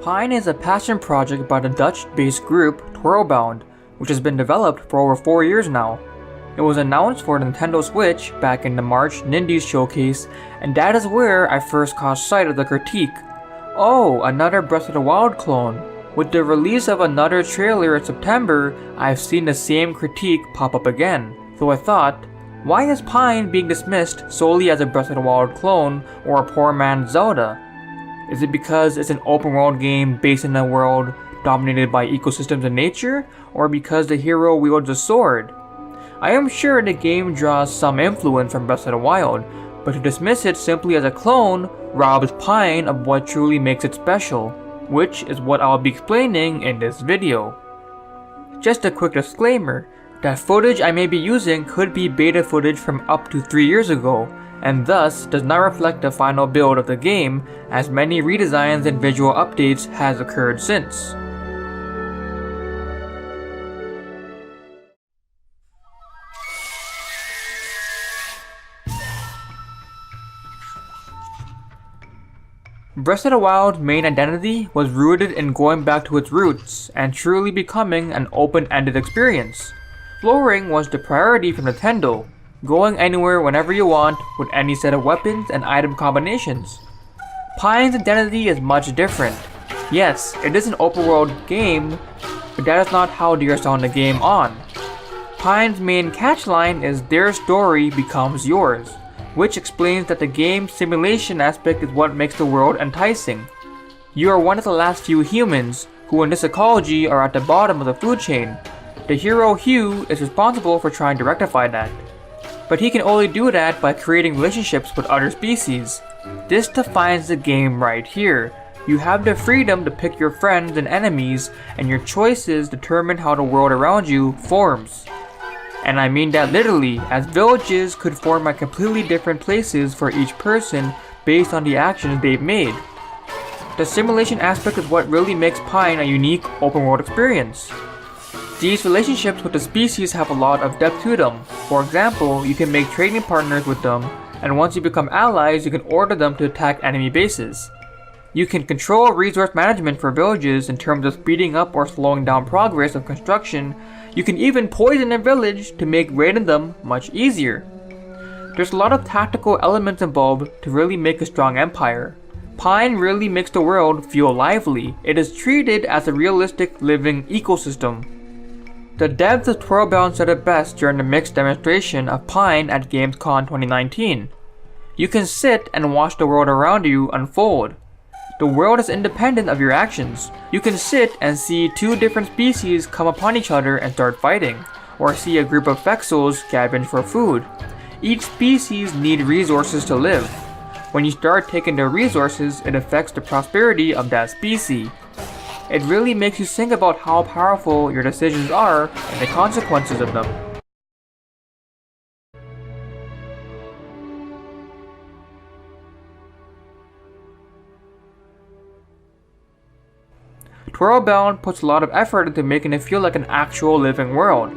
Pine is a passion project by the Dutch-based group Twirlbound, which has been developed for over 4 years now. It was announced for the Nintendo Switch back in the March Nindies showcase, and that is where I first caught sight of the critique. Oh, another Breath of the Wild clone. With the release of another trailer in September, I've seen the same critique pop up again. So I thought, why is Pine being dismissed solely as a Breath of the Wild clone or a poor man's Zelda? Is it because it's an open world game based in a world dominated by ecosystems and nature, or because the hero wields a sword? I am sure the game draws some influence from Breath of the Wild, but to dismiss it simply as a clone robs Pine of what truly makes it special, which is what I'll be explaining in this video. Just a quick disclaimer, that footage I may be using could be beta footage from up to 3 years ago, and thus does not reflect the final build of the game, as many redesigns and visual updates has occurred since. Breath of the Wild's main identity was rooted in going back to its roots and truly becoming an open-ended experience. Exploring was the priority for Nintendo, going anywhere whenever you want with any set of weapons and item combinations. Pine's identity is much different. Yes, it is an open world game, but that is not how they are selling the game on. Pine's main catchline is their story becomes yours, which explains that the game's simulation aspect is what makes the world enticing. You are one of the last few humans who in this ecology are at the bottom of the food chain. The hero Hugh is responsible for trying to rectify that. But he can only do that by creating relationships with other species. This defines the game right here. You have the freedom to pick your friends and enemies, and your choices determine how the world around you forms. And I mean that literally, as villages could form at completely different places for each person based on the actions they've made. The simulation aspect is what really makes Pine a unique open world experience. These relationships with the species have a lot of depth to them. For example, you can make trading partners with them, and once you become allies, you can order them to attack enemy bases. You can control resource management for villages in terms of speeding up or slowing down progress of construction. You can even poison a village to make raiding them much easier. There's a lot of tactical elements involved to really make a strong empire. Pine really makes the world feel lively. It is treated as a realistic living ecosystem. The devs of Twirlbound said it best during the mixed demonstration of Pine at Gamescom 2019. You can sit and watch the world around you unfold. The world is independent of your actions. You can sit and see two different species come upon each other and start fighting, or see a group of Fexels scavenge for food. Each species need resources to live. When you start taking their resources, it affects the prosperity of that species. It really makes you think about how powerful your decisions are and the consequences of them. Twirlbound puts a lot of effort into making it feel like an actual living world.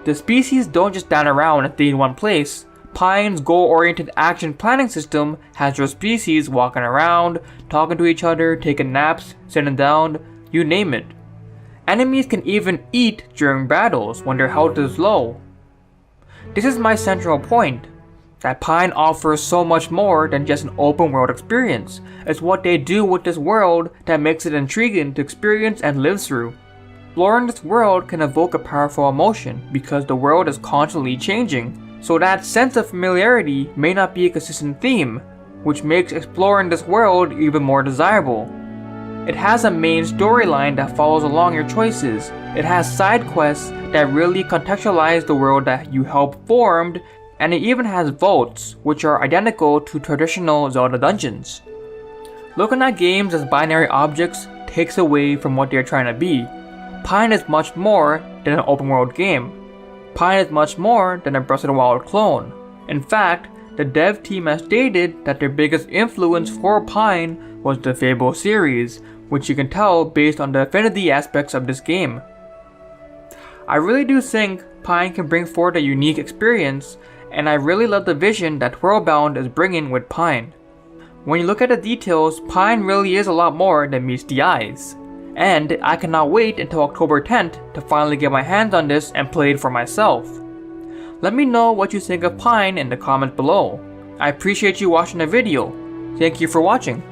The species don't just stand around and stay in one place. Pine's goal-oriented action planning system has your species walking around, talking to each other, taking naps, sitting down, you name it. Enemies can even eat during battles when their health is low. This is my central point, that Pine offers so much more than just an open world experience. It's what they do with this world that makes it intriguing to experience and live through. Exploring this world can evoke a powerful emotion because the world is constantly changing, so that sense of familiarity may not be a consistent theme, which makes exploring this world even more desirable. It has a main storyline that follows along your choices. It has side quests that really contextualize the world that you helped formed, and it even has vaults, which are identical to traditional Zelda dungeons. Looking at games as binary objects takes away from what they're trying to be. Pine is much more than an open world game. Pine is much more than a Breath of the Wild clone. In fact, the dev team has stated that their biggest influence for Pine was the Fable series, which you can tell based on the affinity aspects of this game. I really do think Pine can bring forth a unique experience, and I really love the vision that Twirlbound is bringing with Pine. When you look at the details, Pine really is a lot more than meets the eyes. And I cannot wait until October 10th to finally get my hands on this and play it for myself. Let me know what you think of Pine in the comments below. I appreciate you watching the video. Thank you for watching.